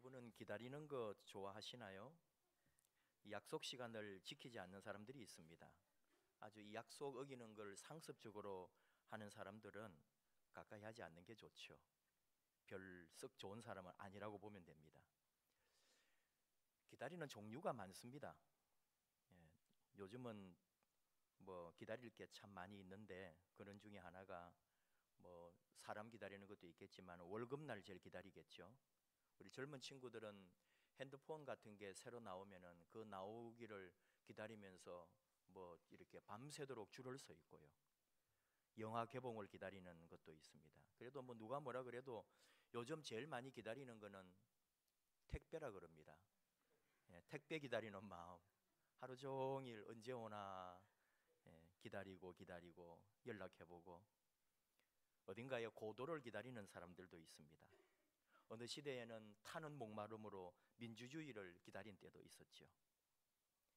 여러분은 기다리는 거 좋아하시나요? 이 약속 시간을 지키지 않는 사람들이 있습니다. 아주 이 약속 어기는 걸 상습적으로 하는 사람들은 가까이 하지 않는 게 좋죠. 별 썩 좋은 사람은 아니라고 보면 됩니다. 기다리는 종류가 많습니다. 예, 요즘은 뭐 기다릴 게 참 많이 있는데 그런 중에 하나가 뭐 사람 기다리는 것도 있겠지만 월급날 제일 기다리겠죠. 우리 젊은 친구들은 핸드폰 같은 게 새로 나오면은 그 나오기를 기다리면서 뭐 이렇게 밤새도록 줄을 서 있고요. 영화 개봉을 기다리는 것도 있습니다. 그래도 뭐 누가 뭐라 그래도 요즘 제일 많이 기다리는 거는 택배라 그럽니다. 예, 택배 기다리는 마음. 하루 종일 언제 오나 기다리고 기다리고 연락해보고 어딘가에 고도를 기다리는 사람들도 있습니다. 어느 시대에는 타는 목마름으로 민주주의를 기다린 때도 있었죠.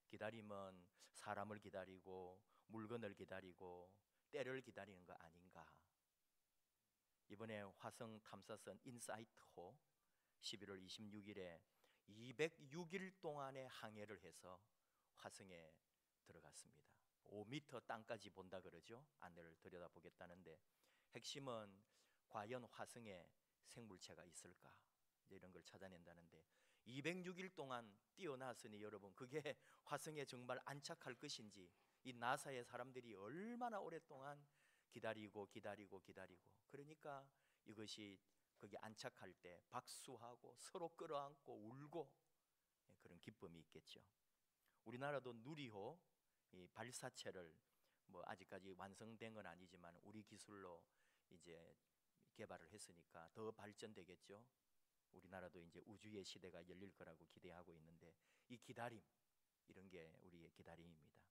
기다림은 사람을 기다리고 물건을 기다리고 때를 기다리는 거 아닌가. 이번에 화성 탐사선 인사이트호 11월 26일에 206일 동안의 항해를 해서 화성에 들어갔습니다. 5m 땅까지 본다 그러죠. 안을 들여다보겠다는데 핵심은 과연 화성에 생물체가 있을까? 이런 걸 찾아낸다는데 206일 동안 뛰어났으니 여러분 그게 화성에 정말 안착할 것인지 이 나사의 사람들이 얼마나 오랫동안 기다리고 그러니까 이것이 거기 안착할 때 박수하고 서로 끌어안고 울고 그런 기쁨이 있겠죠. 우리나라도 누리호 이 발사체를 뭐 아직까지 완성된 건 아니지만 우리 기술로 이제 개발을 했으니까 더 발전되겠죠. 우리나라도 이제 우주의 시대가 열릴 거라고 기대하고 있는데 이 기다림, 이런 게 우리의 기다림입니다.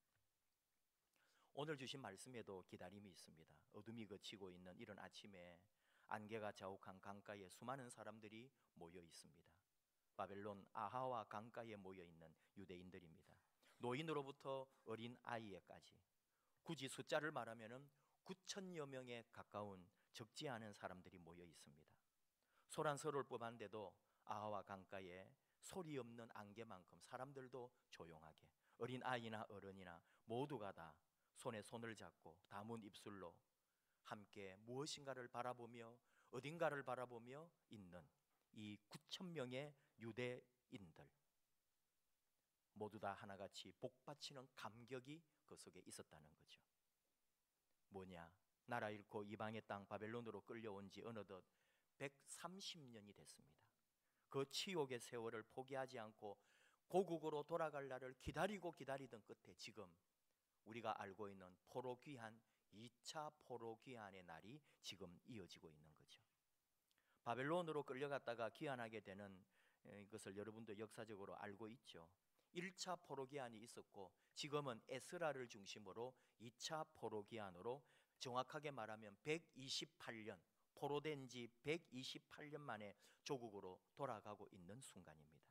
오늘 주신 말씀에도 기다림이 있습니다. 어둠이 걷히고 있는 이런 아침에 안개가 자욱한 강가에 수많은 사람들이 모여 있습니다. 바벨론 아하와 강가에 모여 있는 유대인들입니다. 노인으로부터 어린 아이에까지 굳이 숫자를 말하면 9천여 명에 가까운 적지 않은 사람들이 모여 있습니다. 소란스러울 법한데도 아하와 강가에 소리 없는 안개만큼 사람들도 조용하게 어린 아이나 어른이나 모두가 다 손에 손을 잡고 다문 입술로 함께 무엇인가를 바라보며 어딘가를 바라보며 있는 이 9천 명의 유대인들 모두 다 하나같이 복받치는 감격이 그 속에 있었다는 거죠. 뭐냐? 나라 잃고 이방의 땅 바벨론으로 끌려온 지 어느덧 130년이 됐습니다. 그 치욕의 세월을 포기하지 않고 고국으로 돌아갈 날을 기다리던 끝에 지금 우리가 알고 있는 포로 귀환 2차 포로 귀환의 날이 지금 이어지고 있는 거죠. 바벨론으로 끌려갔다가 귀환하게 되는 것을 여러분도 역사적으로 알고 있죠. 1차 포로 귀환이 있었고 지금은 에스라를 중심으로 2차 포로 귀환으로 정확하게 말하면 128년 포로된 지 128년 만에 조국으로 돌아가고 있는 순간입니다.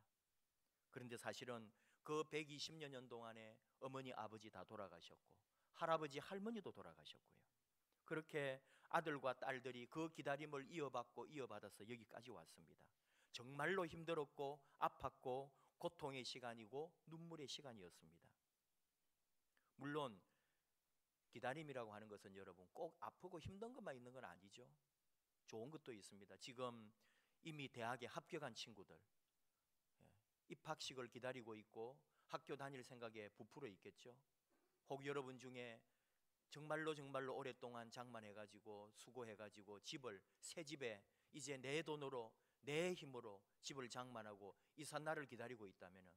그런데 사실은 그 120여 년 동안에 어머니 아버지 다 돌아가셨고 할아버지 할머니도 돌아가셨고요. 그렇게 아들과 딸들이 그 기다림을 이어받아서 여기까지 왔습니다. 정말로 힘들었고 아팠고 고통의 시간이고 눈물의 시간이었습니다. 물론 기다림이라고 하는 것은 여러분 꼭 아프고 힘든 것만 있는 건 아니죠. 좋은 것도 있습니다. 지금 이미 대학에 합격한 친구들 입학식을 기다리고 있고 학교 다닐 생각에 부풀어 있겠죠. 혹 여러분 중에 정말로 오랫동안 장만해가지고 수고해가지고 새 집에 이제 내 돈으로 내 힘으로 집을 장만하고 이삿 날을 기다리고 있다면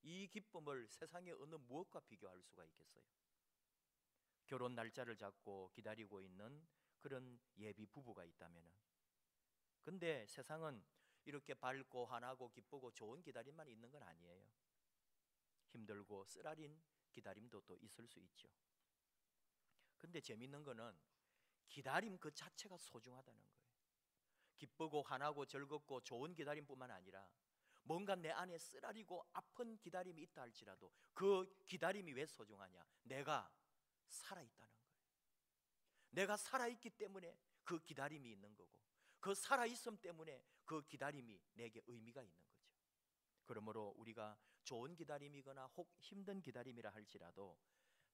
이 기쁨을 세상의 어느 무엇과 비교할 수가 있겠어요? 결혼 날짜를 잡고 기다리고 있는 그런 예비 부부가 있다면 근데 세상은 이렇게 밝고 환하고 기쁘고 좋은 기다림만 있는 건 아니에요. 힘들고 쓰라린 기다림도 또 있을 수 있죠. 근데 재밌는 거는 기다림 그 자체가 소중하다는 거예요. 기쁘고 환하고 즐겁고 좋은 기다림뿐만 아니라 뭔가 내 안에 쓰라리고 아픈 기다림이 있다 할지라도 그 기다림이 왜 소중하냐? 내가 살아있다는 거예요. 내가 살아있기 때문에 그 기다림이 있는 거고 그 살아있음 때문에 그 기다림이 내게 의미가 있는 거죠. 그러므로 우리가 좋은 기다림이거나 혹 힘든 기다림이라 할지라도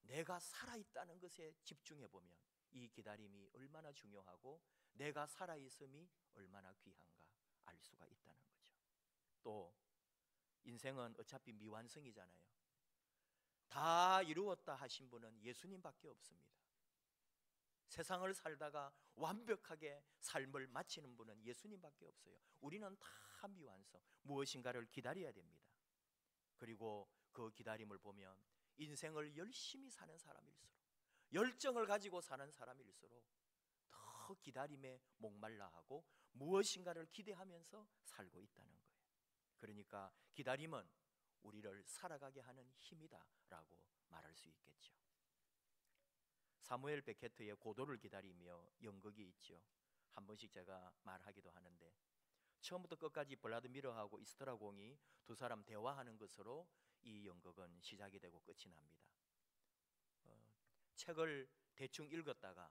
내가 살아있다는 것에 집중해 보면 이 기다림이 얼마나 중요하고 내가 살아있음이 얼마나 귀한가 알 수가 있다는 거죠. 또 인생은 어차피 미완성이잖아요. 다 이루었다 하신 분은 예수님밖에 없습니다. 세상을 살다가 완벽하게 삶을 마치는 분은 예수님밖에 없어요. 우리는 다 미완성, 무엇인가를 기다려야 됩니다. 그리고 그 기다림을 보면 인생을 열심히 사는 사람일수록, 열정을 가지고 사는 사람일수록 더 기다림에 목말라 하고 무엇인가를 기대하면서 살고 있다는 거예요. 그러니까 기다림은 우리를 살아가게 하는 힘이다라고 말할 수 있겠죠. 사무엘 베케트의 고도를 기다리며 연극이 있죠. 한 번씩 제가 말하기도 하는데, 처음부터 끝까지 블라드미러하고 이스트라공이 두 사람 대화하는 것으로 이 연극은 시작이 되고 끝이 납니다. 책을 대충 읽었다가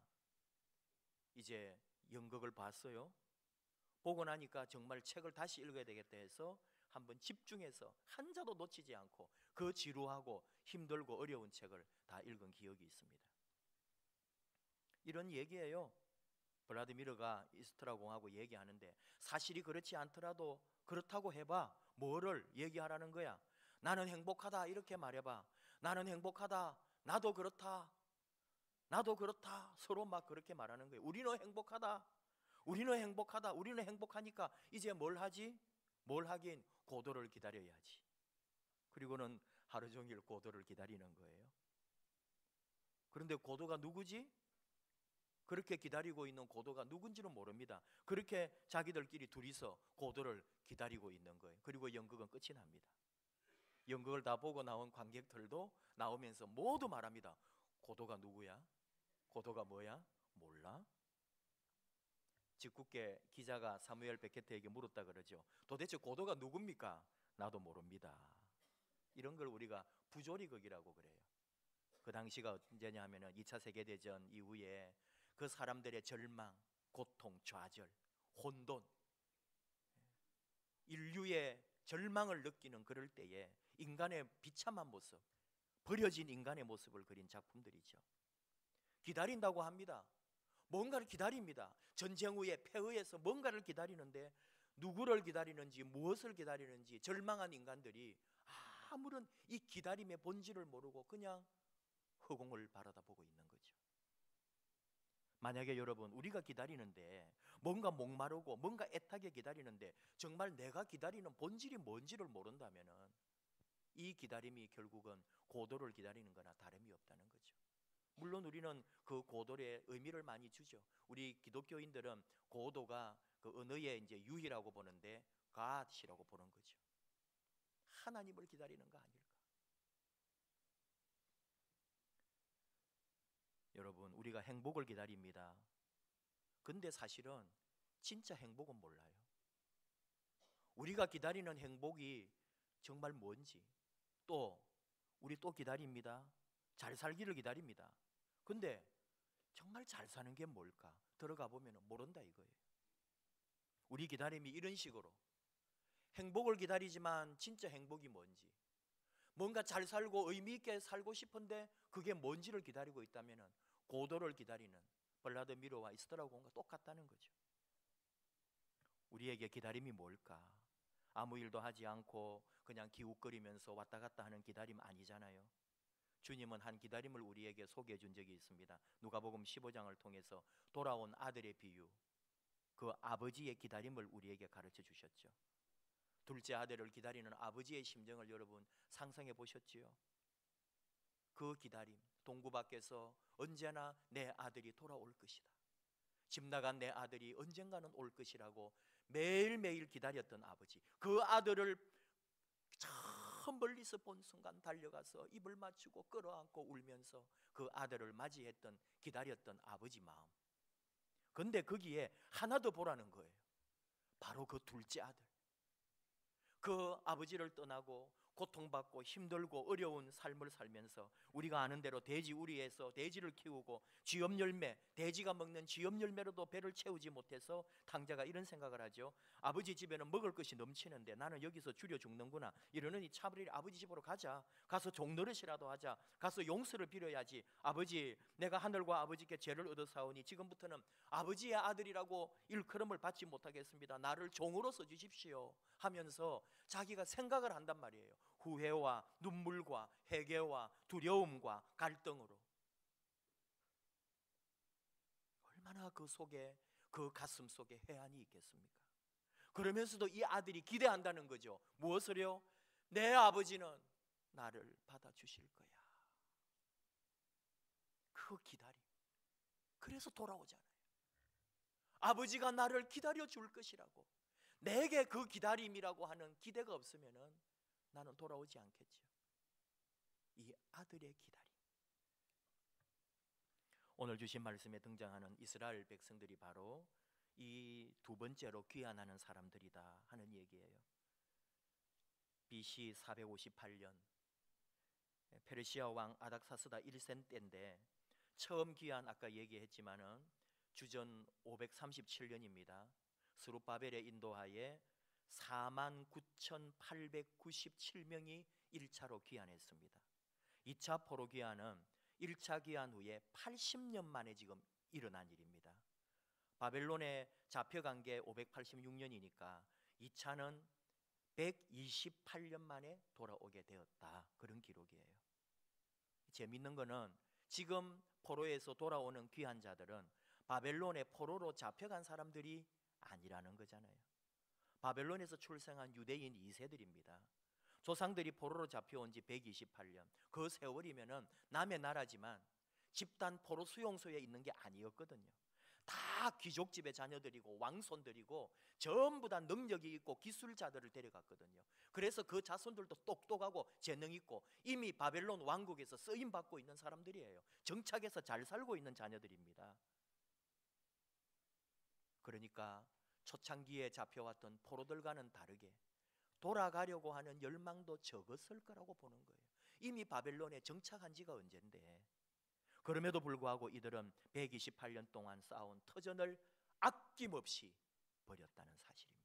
이제 연극을 봤어요. 보고 나니까 정말 책을 다시 읽어야 되겠다 해서 한번 집중해서 한자도 놓치지 않고 그 지루하고 힘들고 어려운 책을 다 읽은 기억이 있습니다. 이런 얘기예요. 블라디미르가 이스트라공하고 얘기하는데, 사실이 그렇지 않더라도 그렇다고 해봐. 뭐를 얘기하라는 거야? 나는 행복하다 이렇게 말해봐. 나는 행복하다. 나도 그렇다. 나도 그렇다. 서로 막 그렇게 말하는 거예요. 우리는 행복하다. 우리는 행복하다. 우리는 행복하니까 이제 뭘 하지? 뭘 하긴? 고도를 기다려야지. 그리고는 하루 종일 고도를 기다리는 거예요. 그런데 고도가 누구지? 그렇게 기다리고 있는 고도가 누군지는 모릅니다. 그렇게 자기들끼리 둘이서 고도를 기다리고 있는 거예요. 그리고 연극은 끝이 납니다. 연극을 다 보고 나온 관객들도 나오면서 모두 말합니다. 고도가 누구야? 고도가 뭐야? 몰라? 직국계 기자가 사무엘 베케트에게 물었다 그러죠. 도대체 고도가 누굽니까? 나도 모릅니다. 이런 걸 우리가 부조리극이라고 그래요. 그 당시가 언제냐 하면은 2차 세계대전 이후에 그 사람들의 절망, 고통, 좌절, 혼돈, 인류의 절망을 느끼는 그럴 때에 인간의 비참한 모습, 버려진 인간의 모습을 그린 작품들이죠. 기다린다고 합니다. 뭔가를 기다립니다. 전쟁 후에 폐허에서 뭔가를 기다리는데 누구를 기다리는지 무엇을 기다리는지 절망한 인간들이 아무런 이 기다림의 본질을 모르고 그냥 허공을 바라다 보고 있는 거죠. 만약에 여러분 우리가 기다리는데 뭔가 목마르고 뭔가 애타게 기다리는데 정말 내가 기다리는 본질이 뭔지를 모른다면은 이 기다림이 결국은 고도를 기다리는 거나 다름이 없다는 거죠. 물론 우리는 그 고도에 의미를 많이 주죠. 우리 기독교인들은 고도가 그 언어의 이제 유희라고 보는데 God이라고 보는 거죠. 하나님을 기다리는 거 아닐까? 여러분, 우리가 행복을 기다립니다. 근데 사실은 진짜 행복은 몰라요. 우리가 기다리는 행복이 정말 뭔지, 또 우리 또 기다립니다. 잘 살기를 기다립니다. 근데 정말 잘 사는 게 뭘까? 들어가 보면 모른다 이거예요. 우리 기다림이 이런 식으로 행복을 기다리지만 진짜 행복이 뭔지, 뭔가 잘 살고 의미 있게 살고 싶은데 그게 뭔지를 기다리고 있다면 고도를 기다리는 블라드미러와 이스트라곤과 똑같다는 거죠. 우리에게 기다림이 뭘까? 아무 일도 하지 않고 그냥 기웃거리면서 왔다 갔다 하는 기다림 아니잖아요. 주님은 한 기다림을 우리에게 소개해 준 적이 있습니다. 누가복음 15장을 통해서 돌아온 아들의 비유, 그 아버지의 기다림을 우리에게 가르쳐 주셨죠. 둘째 아들을 기다리는 아버지의 심정을 여러분 상상해 보셨지요? 그 기다림, 동구 밖에서 언제나 내 아들이 돌아올 것이다. 집 나간 내 아들이 언젠가는 올 것이라고 매일매일 기다렸던 아버지, 그 아들을 저 멀리서 본 순간 달려가서 입을 맞추고 끌어안고 울면서 그 아들을 맞이했던 기다렸던 아버지 마음. 근데 거기에 하나 더 보라는 거예요. 바로 그 둘째 아들. 그 아버지를 떠나고 고통받고 힘들고 어려운 삶을 살면서 우리가 아는 대로 돼지 우리에서 돼지를 키우고 쥐염 열매, 돼지가 먹는 쥐염 열매로도 배를 채우지 못해서 탕자가 이런 생각을 하죠. 아버지 집에는 먹을 것이 넘치는데 나는 여기서 줄여 죽는구나. 이러느니 차라리 아버지 집으로 가자. 가서 종노릇이라도 하자. 가서 용서를 빌어야지. 아버지, 내가 하늘과 아버지께 죄를 얻어사오니 지금부터는 아버지의 아들이라고 일컬음을 받지 못하겠습니다. 나를 종으로 써주십시오 하면서 자기가 생각을 한단 말이에요. 후회와 눈물과 회개와 두려움과 갈등으로. 얼마나 그 속에, 그 가슴 속에 해안이 있겠습니까? 그러면서도 이 아들이 기대한다는 거죠. 무엇을요? 내 아버지는 나를 받아주실 거야. 그 기다림. 그래서 돌아오잖아요. 아버지가 나를 기다려 줄 것이라고. 내게 그 기다림이라고 하는 기대가 없으면은 나는 돌아오지 않겠죠. 이 아들의 기다림. 오늘 주신 말씀에 등장하는 이스라엘 백성들이 바로 이 두 번째로 귀환하는 사람들이다 하는 얘기예요. BC 458년 페르시아 왕 아닥사스다 1세 때인데 처음 귀환 아까 얘기했지만은 주전 537년입니다. 스룹바벨의 인도하에 49,897명이 1차로 귀환했습니다. 2차 포로 귀환은 1차 귀환 후에 80년 만에 지금 일어난 일입니다. 바벨론에 잡혀간 게 586년이니까 2차는 128년 만에 돌아오게 되었다. 그런 기록이에요. 재밌는 거는 지금 포로에서 돌아오는 귀환자들은 바벨론의 포로로 잡혀간 사람들이 아니라는 거잖아요. 바벨론에서 출생한 유대인 2세들입니다. 조상들이 포로로 잡혀온 지 128년. 그 세월이면은 남의 나라지만 집단 포로 수용소에 있는 게 아니었거든요. 다 귀족집의 자녀들이고 왕손들이고 전부 다 능력이 있고 기술자들을 데려갔거든요. 그래서 그 자손들도 똑똑하고 재능 있고 이미 바벨론 왕국에서 쓰임 받고 있는 사람들이에요. 정착해서 잘 살고 있는 자녀들입니다. 그러니까 초창기에 잡혀왔던 포로들과는 다르게 돌아가려고 하는 열망도 적었을 거라고 보는 거예요. 이미 바벨론에 정착한 지가 언젠데. 그럼에도 불구하고 이들은 128년 동안 쌓아온 터전을 아낌없이 버렸다는 사실입니다.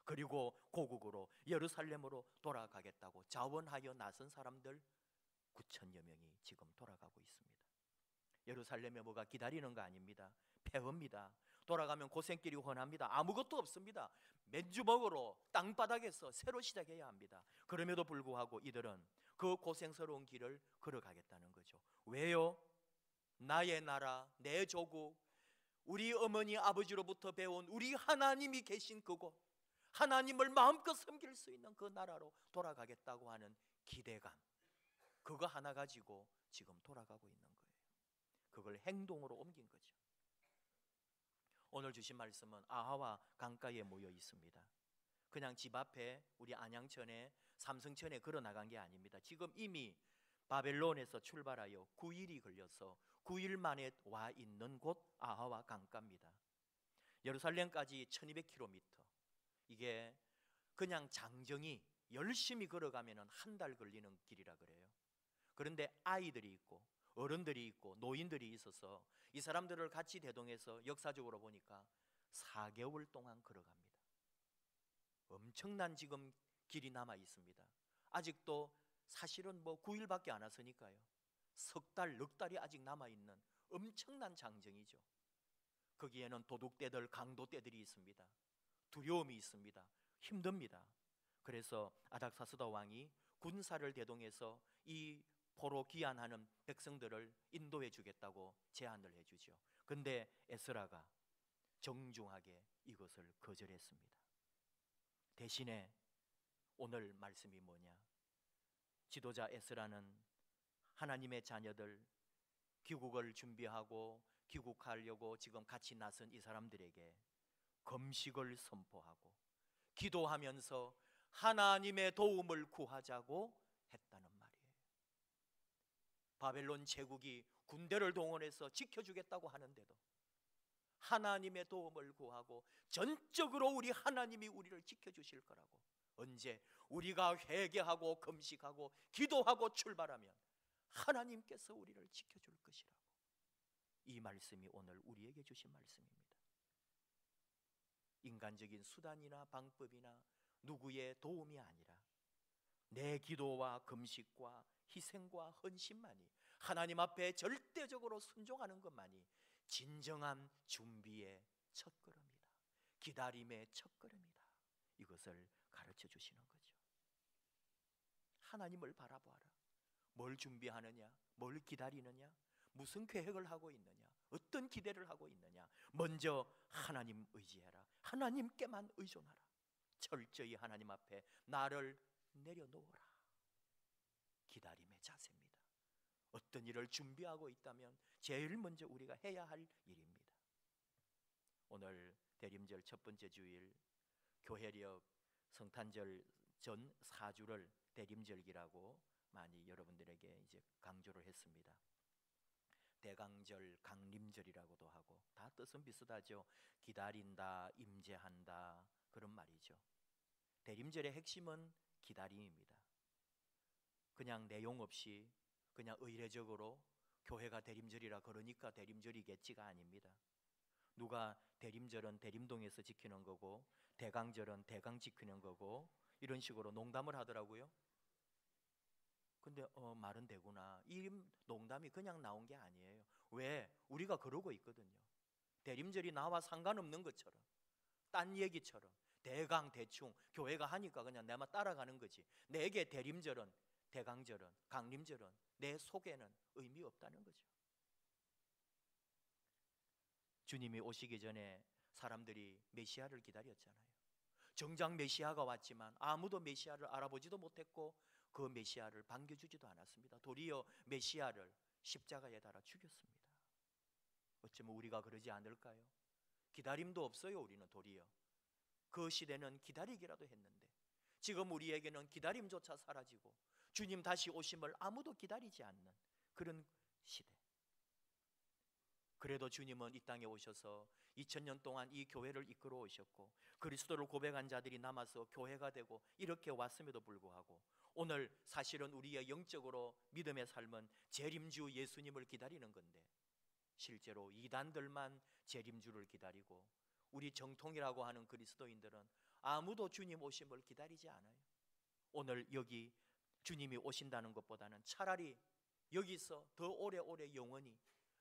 그리고 고국으로 예루살렘으로 돌아가겠다고 자원하여 나선 사람들 9천여 명이 지금 돌아가고 있습니다. 예루살렘에 뭐가 기다리는 거 아닙니다. 폐허입니다. 돌아가면 고생길이 훤합니다. 아무것도 없습니다. 맨주먹으로 땅바닥에서 새로 시작해야 합니다. 그럼에도 불구하고 이들은 그 고생스러운 길을 걸어가겠다는 거죠. 왜요? 나의 나라, 내 조국, 우리 어머니 아버지로부터 배운 우리 하나님이 계신 그곳, 하나님을 마음껏 섬길 수 있는 그 나라로 돌아가겠다고 하는 기대감, 그거 하나 가지고 지금 돌아가고 있는 거예요. 그걸 행동으로 옮긴 거죠. 오늘 주신 말씀은 아하와 강가에 모여 있습니다. 그냥 집 앞에 우리 안양천에 삼성천에 걸어 나간 게 아닙니다. 지금 이미 바벨론에서 출발하여 9일이 걸려서 9일 만에 와 있는 곳 아하와 강가입니다. 예루살렘까지 1200km. 이게 그냥 장정이 열심히 걸어가면 한 달 걸리는 길이라 그래요. 그런데 아이들이 있고 어른들이 있고 노인들이 있어서 이 사람들을 같이 대동해서 역사적으로 보니까 4개월 동안 걸어갑니다. 엄청난 지금 길이 남아 있습니다. 아직도 사실은 뭐 9일밖에 안 왔으니까요. 석 달, 넉 달이 아직 남아 있는 엄청난 장정이죠. 거기에는 도둑떼들, 강도떼들이 있습니다. 두려움이 있습니다. 힘듭니다. 그래서 아닥사스다 왕이 군사를 대동해서 이 포로 귀환하는 백성들을 인도해 주겠다고 제안을 해주죠. 근데 에스라가 정중하게 이것을 거절했습니다. 대신에 오늘 말씀이 뭐냐? 지도자 에스라는 하나님의 자녀들 귀국을 준비하고 귀국하려고 지금 같이 나선 이 사람들에게 금식을 선포하고 기도하면서 하나님의 도움을 구하자고 했다는 말이에요. 바벨론 제국이 군대를 동원해서 지켜주겠다고 하는데도 하나님의 도움을 구하고 전적으로 우리 하나님이 우리를 지켜주실 거라고 언제 우리가 회개하고 금식하고 기도하고 출발하면 하나님께서 우리를 지켜줄 것이라고. 이 말씀이 오늘 우리에게 주신 말씀입니다. 인간적인 수단이나 방법이나 누구의 도움이 아니라 내 기도와 금식과 희생과 헌신만이, 하나님 앞에 절대적으로 순종하는 것만이 진정한 준비의 첫걸음이다. 기다림의 첫걸음이다. 이것을 가르쳐 주시는 거죠. 하나님을 바라보아라. 뭘 준비하느냐? 뭘 기다리느냐? 무슨 계획을 하고 있느냐? 어떤 기대를 하고 있느냐? 먼저 하나님 의지해라. 하나님께만 의존하라. 철저히 하나님 앞에 나를 내려놓으라. 기다림의 자세입니다. 어떤 일을 준비하고 있다면 제일 먼저 우리가 해야 할 일입니다. 오늘 대림절 첫 번째 주일, 교회력 성탄절 전 4주를 대림절기라고 많이 여러분들에게 이제 강조를 했습니다. 대강절, 강림절이라고도 하고 다 뜻은 비슷하죠. 기다린다, 임재한다, 그런 말이죠. 대림절의 핵심은 기다림입니다. 그냥 내용 없이 그냥 의례적으로 교회가 대림절이라 그러니까 대림절이겠지가 아닙니다. 누가 대림절은 대림동에서 지키는 거고 대강절은 대강 지키는 거고 이런 식으로 농담을 하더라고요. 근데 말은 되구나. 이 농담이 그냥 나온 게 아니에요. 왜? 우리가 그러고 있거든요. 대림절이 나와 상관없는 것처럼, 딴 얘기처럼 대강 대충 교회가 하니까 그냥 내만 따라가는 거지. 내게 대림절은, 대강절은, 강림절은 내 속에는 의미 없다는 거죠. 주님이 오시기 전에 사람들이 메시아를 기다렸잖아요. 정작 메시아가 왔지만 아무도 메시아를 알아보지도 못했고 그 메시아를 반겨주지도 않았습니다. 도리어 메시아를 십자가에 달아 죽였습니다. 어쩌면 우리가 그러지 않을까요? 기다림도 없어요. 우리는 도리어 그 시대는 기다리기라도 했는데 지금 우리에게는 기다림조차 사라지고 주님 다시 오심을 아무도 기다리지 않는 그런 시대. 그래도 주님은 이 땅에 오셔서 2000년 동안 이 교회를 이끌어 오셨고 그리스도를 고백한 자들이 남아서 교회가 되고 이렇게 왔음에도 불구하고 오늘 사실은 우리의 영적으로 믿음의 삶은 재림주 예수님을 기다리는 건데 실제로 이단들만 재림주를 기다리고 우리 정통이라고 하는 그리스도인들은 아무도 주님 오심을 기다리지 않아요. 오늘 여기 주님이 오신다는 것보다는 차라리 여기서 더 오래오래 영원히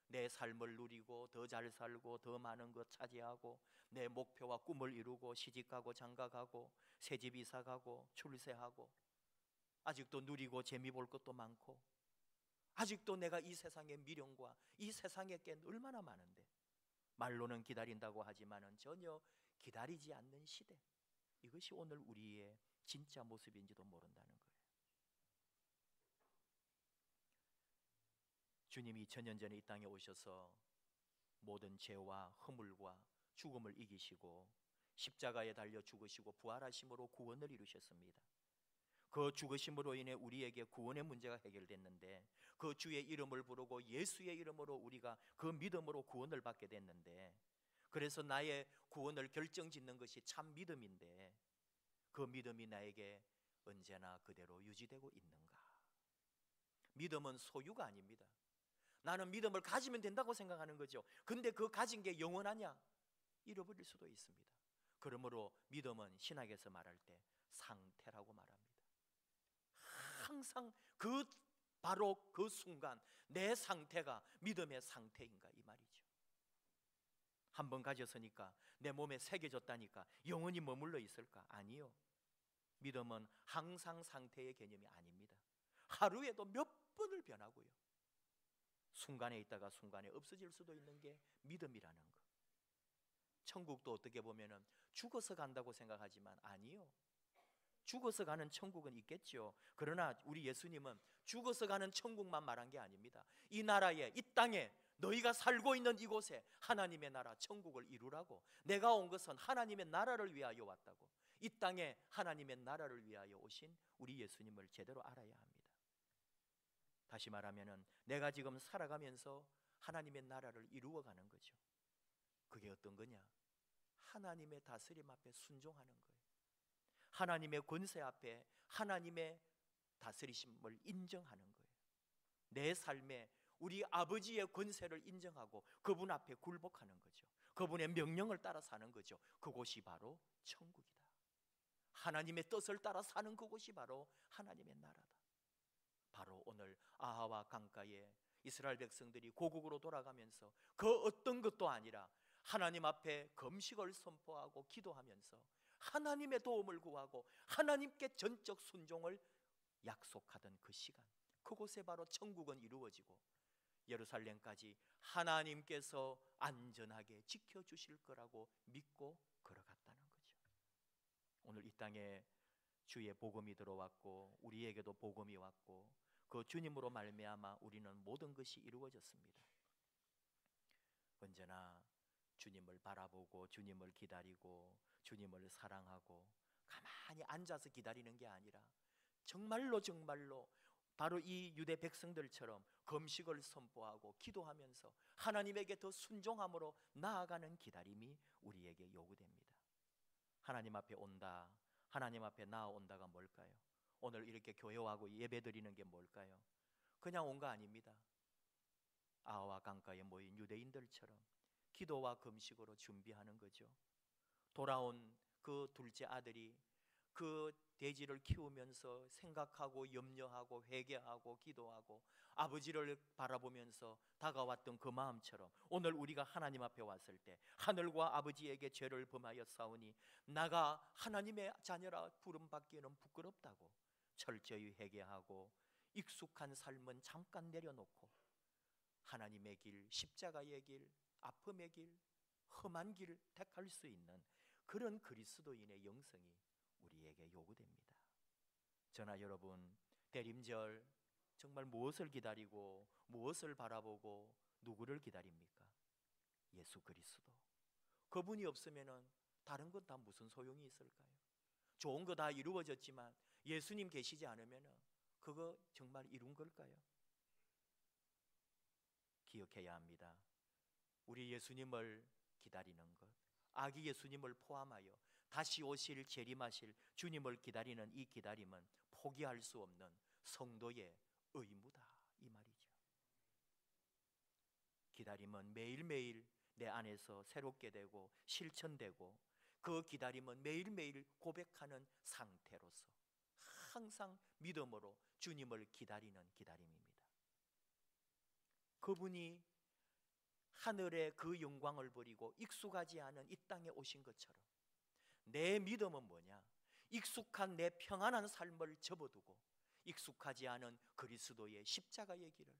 내 삶을 누리고 더 잘 살고 더 많은 것 차지하고 내 목표와 꿈을 이루고 시집가고 장가가고 새집 이사가고 출세하고 아직도 누리고 재미 볼 것도 많고 아직도 내가 이 세상의 미련과 이 세상의 게 얼마나 많은데 말로는 기다린다고 하지만은 전혀 기다리지 않는 시대. 이것이 오늘 우리의 진짜 모습인지도 모른다는 거예요. 주님이 2000년 전에 이 땅에 오셔서 모든 죄와 허물과 죽음을 이기시고 십자가에 달려 죽으시고 부활하심으로 구원을 이루셨습니다. 그 죽으심으로 인해 우리에게 구원의 문제가 해결됐는데 그 주의 이름을 부르고 예수의 이름으로 우리가 그 믿음으로 구원을 받게 됐는데 그래서 나의 구원을 결정짓는 것이 참 믿음인데 그 믿음이 나에게 언제나 그대로 유지되고 있는가? 믿음은 소유가 아닙니다. 나는 믿음을 가지면 된다고 생각하는 거죠. 근데 그 가진 게 영원하냐? 잃어버릴 수도 있습니다. 그러므로 믿음은 신학에서 말할 때 상태라고 말합니다. 항상 바로 그 순간 내 상태가 믿음의 상태인가 이 말이죠. 한번 가졌으니까 내 몸에 새겨졌다니까 영원히 머물러 있을까? 아니요. 믿음은 항상 상태의 개념이 아닙니다. 하루에도 몇 번을 변하고요. 순간에 있다가 순간에 없어질 수도 있는 게 믿음이라는 거. 천국도 어떻게 보면은 죽어서 간다고 생각하지만 아니요. 죽어서 가는 천국은 있겠죠. 그러나 우리 예수님은 죽어서 가는 천국만 말한 게 아닙니다. 이 나라에, 이 땅에, 너희가 살고 있는 이곳에 하나님의 나라 천국을 이루라고. 내가 온 것은 하나님의 나라를 위하여 왔다고. 이 땅에 하나님의 나라를 위하여 오신 우리 예수님을 제대로 알아야 합니다. 다시 말하면은 내가 지금 살아가면서 하나님의 나라를 이루어가는 거죠. 그게 어떤 거냐? 하나님의 다스림 앞에 순종하는 거예요. 하나님의 권세 앞에 하나님의 다스리심을 인정하는 거예요. 내 삶에 우리 아버지의 권세를 인정하고 그분 앞에 굴복하는 거죠. 그분의 명령을 따라 사는 거죠. 그곳이 바로 천국이다. 하나님의 뜻을 따라 사는 그곳이 바로 하나님의 나라다. 바로 오늘 아하와 강가에 이스라엘 백성들이 고국으로 돌아가면서 그 어떤 것도 아니라 하나님 앞에 금식을 선포하고 기도하면서 하나님의 도움을 구하고 하나님께 전적 순종을 약속하던 그 시간, 그곳에 바로 천국은 이루어지고 예루살렘까지 하나님께서 안전하게 지켜주실 거라고 믿고 걸어갔다는 거죠. 오늘 이 땅에 주의 복음이 들어왔고 우리에게도 복음이 왔고 그 주님으로 말미암아 우리는 모든 것이 이루어졌습니다. 언제나 주님을 바라보고 주님을 기다리고 주님을 사랑하고 가만히 앉아서 기다리는 게 아니라 정말로 바로 이 유대 백성들처럼 금식을 선포하고 기도하면서 하나님에게 더 순종함으로 나아가는 기다림이 우리에게 요구됩니다. 하나님 앞에 온다, 하나님 앞에 나아온다가 뭘까요? 오늘 이렇게 교회하고 예배드리는 게 뭘까요? 그냥 온 거 아닙니다. 아하와 강가에 모인 유대인들처럼 기도와 금식으로 준비하는 거죠. 돌아온 그 둘째 아들이 그 돼지를 키우면서 생각하고 염려하고 회개하고 기도하고 아버지를 바라보면서 다가왔던 그 마음처럼 오늘 우리가 하나님 앞에 왔을 때 하늘과 아버지에게 죄를 범하여 싸우니 나가 하나님의 자녀라 부름받기에는 부끄럽다고 철저히 회개하고 익숙한 삶은 잠깐 내려놓고 하나님의 길, 십자가의 길, 아픔의 길, 험한 길을 택할 수 있는 그런 그리스도인의 영성이 우리에게 요구됩니다. 저나 여러분, 대림절 정말 무엇을 기다리고 무엇을 바라보고 누구를 기다립니까? 예수 그리스도. 그분이 없으면 다른 건 다 무슨 소용이 있을까요? 좋은 거 다 이루어졌지만 예수님 계시지 않으면 그거 정말 이룬 걸까요? 기억해야 합니다. 우리 예수님을 기다리는 것, 아기 예수님을 포함하여 다시 오실 재림하실 주님을 기다리는 이 기다림은 포기할 수 없는 성도의 의무다 이 말이죠. 기다림은 매일매일 내 안에서 새롭게 되고 실천되고 그 기다림은 매일매일 고백하는 상태로서 항상 믿음으로 주님을 기다리는 기다림입니다. 그분이 하늘의 그 영광을 버리고 익숙하지 않은 이 땅에 오신 것처럼 내 믿음은 뭐냐? 익숙한 내 평안한 삶을 접어두고 익숙하지 않은 그리스도의 십자가의 길을,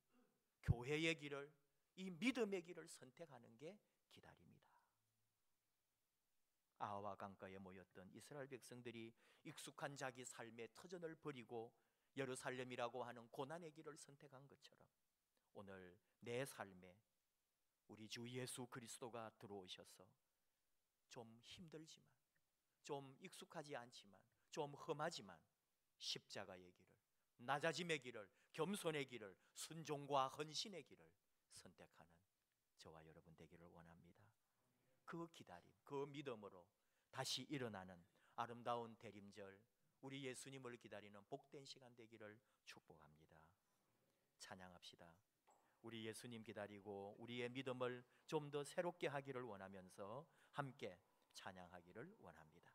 교회의 길을, 이 믿음의 길을 선택하는 게 기다림이다. 아하와 강가에 모였던 이스라엘 백성들이 익숙한 자기 삶의 터전을 버리고 예루살렘이라고 하는 고난의 길을 선택한 것처럼 오늘 내 삶에 우리 주 예수 그리스도가 들어오셔서 좀 힘들지만 좀 익숙하지 않지만 좀 험하지만 십자가의 길을, 낮아짐의 길을, 겸손의 길을, 순종과 헌신의 길을 선택하는 저와 여러분 되기를 원합니다. 그 기다림, 그 믿음으로 다시 일어나는 아름다운 대림절, 우리 예수님을 기다리는 복된 시간 되기를 축복합니다. 찬양합시다. 우리 예수님 기다리고 우리의 믿음을 좀 더 새롭게 하기를 원하면서 함께 찬양하기를 원합니다.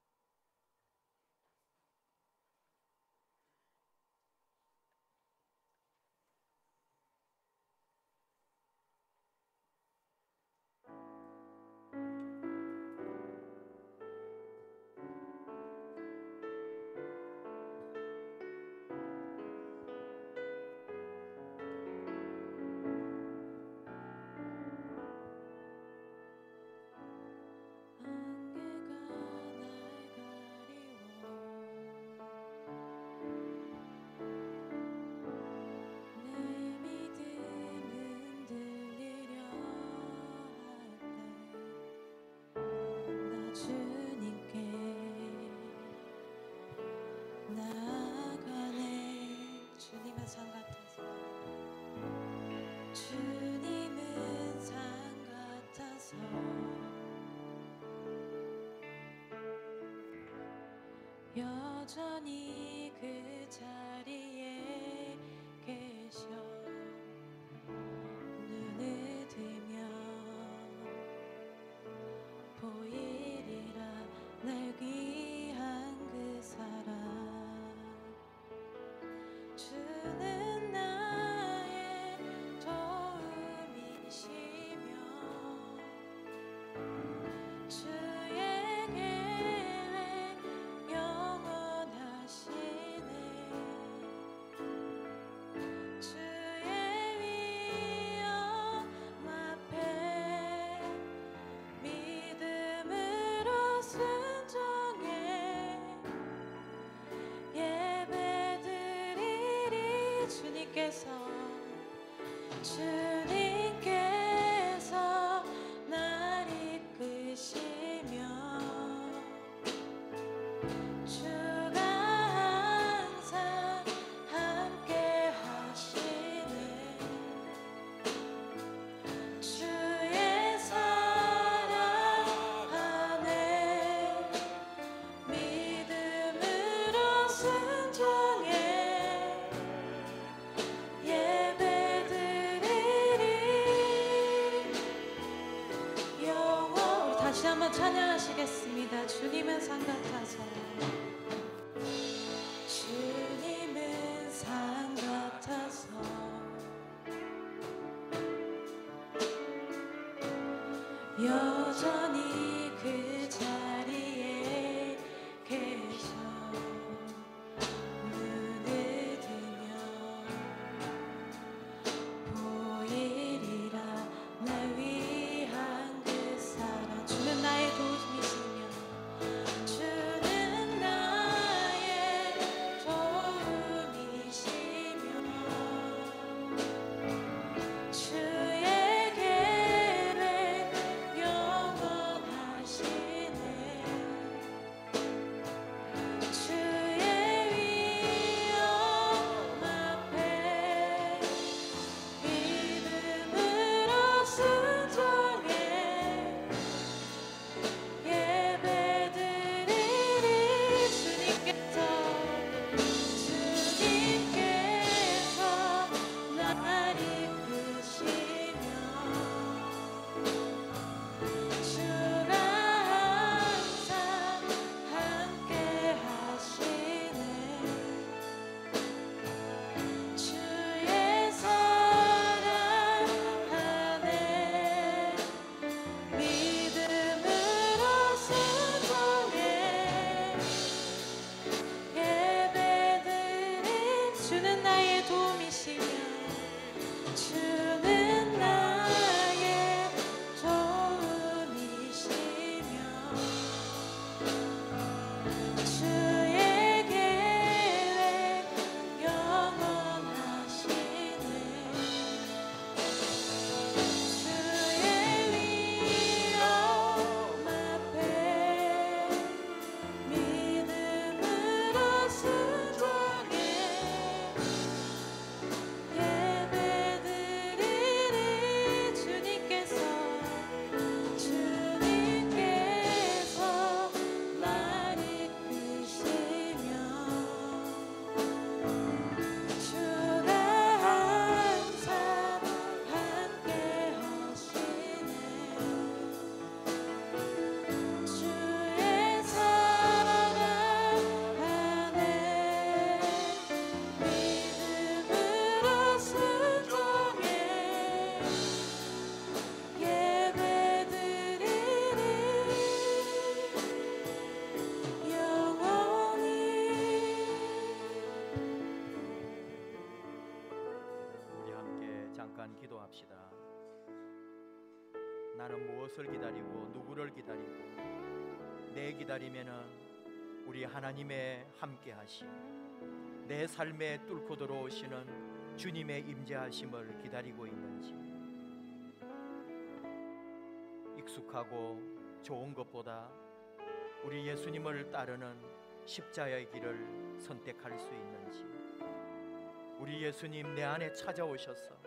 여 여전히 그 자리에 계셔 눈을 뜨면 보이리라 날 위한 그 사랑 주는 나의 도움이시며 주의 계획 영원하시네 주의 위엄 앞에 믿음으로 순종해 예배드리리 주님께서 날 이끄시며 주가 항상 함께 하시네 주의 사랑 안에 믿음으로 순종해 예배드리리 영원 다시 한번 찬양하시겠습니다. 주님은 산 같아서 주님은 산 같아서 여전히 그 자리에 계셔 눈을 뜨면 보이리라 날 위한 그 사랑 주는 나의 도움이시며 주는 나의 도움이시며 주의 계획 영원하시네 주의 위엄 앞에 믿음으로 순종해 예배드리리 주님께서 날 이끄시며 주가 항상 함께 하시네 주의 사랑 안에 믿음으로 순종해 예배드린 주는 나의 도움이시며 주는 나의 도움이시며 주의 계획 영원하시네 주의 위엄 앞에 믿음으로 순종해 예배드리리 주님께서 날 이끄시며 주가 항상 함께 하시네 주의 사랑 안에 믿음으로 순종해 예배드리리 영원히 우리 함께 잠깐 기도합시다. 나는 무엇을 기다리고 누구를 기다리고 내 기다리면은 우리 하나님의 함께 하심 내 삶에 뚫고 들어오시는 주님의 임재하심을 기다리고 있는지 익숙하고 좋은 것보다 우리 예수님을 따르는 십자가의 길을 선택할 수 있는지 우리 예수님 내 안에 찾아오셔서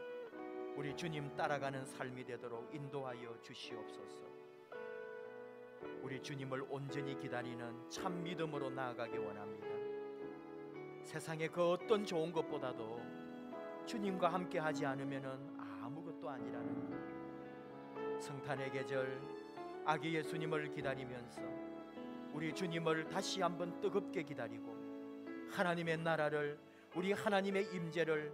우리 주님 따라가는 삶이 되도록 인도하여 주시옵소서. 우리 주님을 온전히 기다리는 참 믿음으로 나아가기 원합니다. 세상의 그 어떤 좋은 것보다도 주님과 함께 하지 않으면 아무것도 아니라는 것. 성탄의 계절 아기 예수님을 기다리면서 우리 주님을 다시 한번 뜨겁게 기다리고 하나님의 나라를, 우리 하나님의 임재를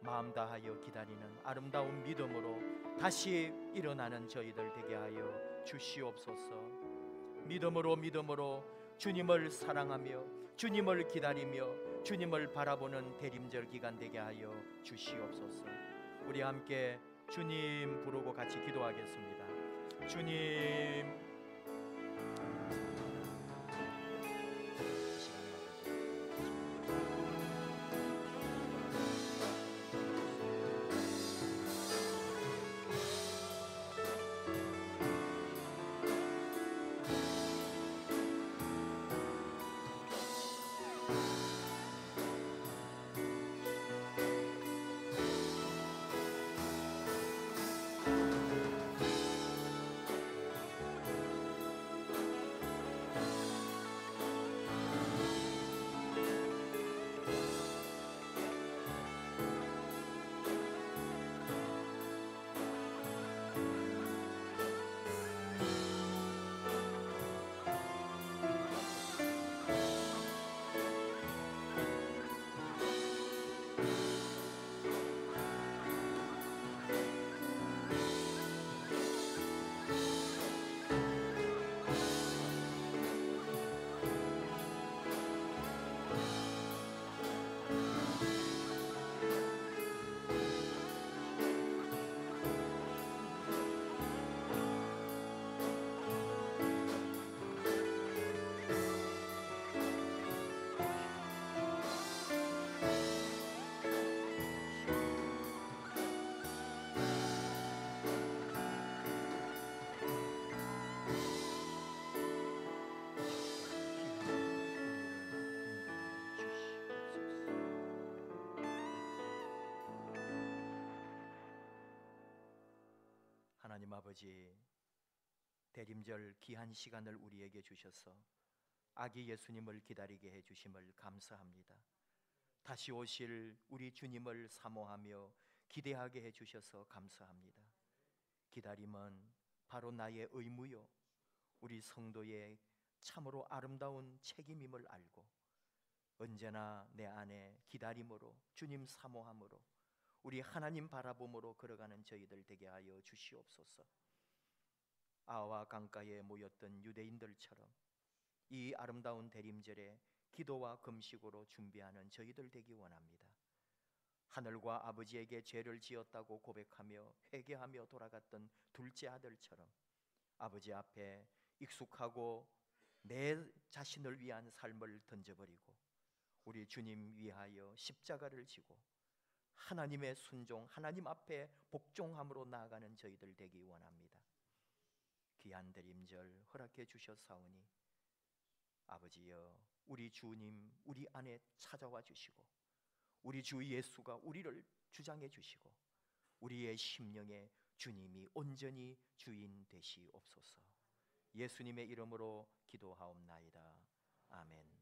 마음 다하여 기다리는 아름다운 믿음으로 다시 일어나는 저희들 되게 하여 주시옵소서. 믿음으로 주님을 사랑하며 주님을 기다리며 주님을 바라보는 대림절 기간 되게 하여 주시옵소서. 우리 함께 주님 부르고 같이 기도하겠습니다. 주님, 하나님 아버지, 대림절 귀한 시간을 우리에게 주셔서 아기 예수님을 기다리게 해주심을 감사합니다. 다시 오실 우리 주님을 사모하며 기대하게 해주셔서 감사합니다. 기다림은 바로 나의 의무요, 우리 성도의 참으로 아름다운 책임임을 알고 언제나 내 안에 기다림으로, 주님 사모함으로, 우리 하나님 바라봄으로 걸어가는 저희들 되게 하여 주시옵소서. 아와 강가에 모였던 유대인들처럼 이 아름다운 대림절에 기도와 금식으로 준비하는 저희들 되기 원합니다. 하늘과 아버지에게 죄를 지었다고 고백하며 회개하며 돌아갔던 둘째 아들처럼 아버지 앞에 익숙하고 내 자신을 위한 삶을 던져버리고 우리 주님 위하여 십자가를 지고 하나님의 순종, 하나님 앞에 복종함으로 나아가는 저희들 되기 원합니다. 귀한 대림절 허락해 주셨사오니 아버지여, 우리 주님 우리 안에 찾아와 주시고 우리 주 예수가 우리를 주장해 주시고 우리의 심령에 주님이 온전히 주인 되시옵소서. 예수님의 이름으로 기도하옵나이다. 아멘.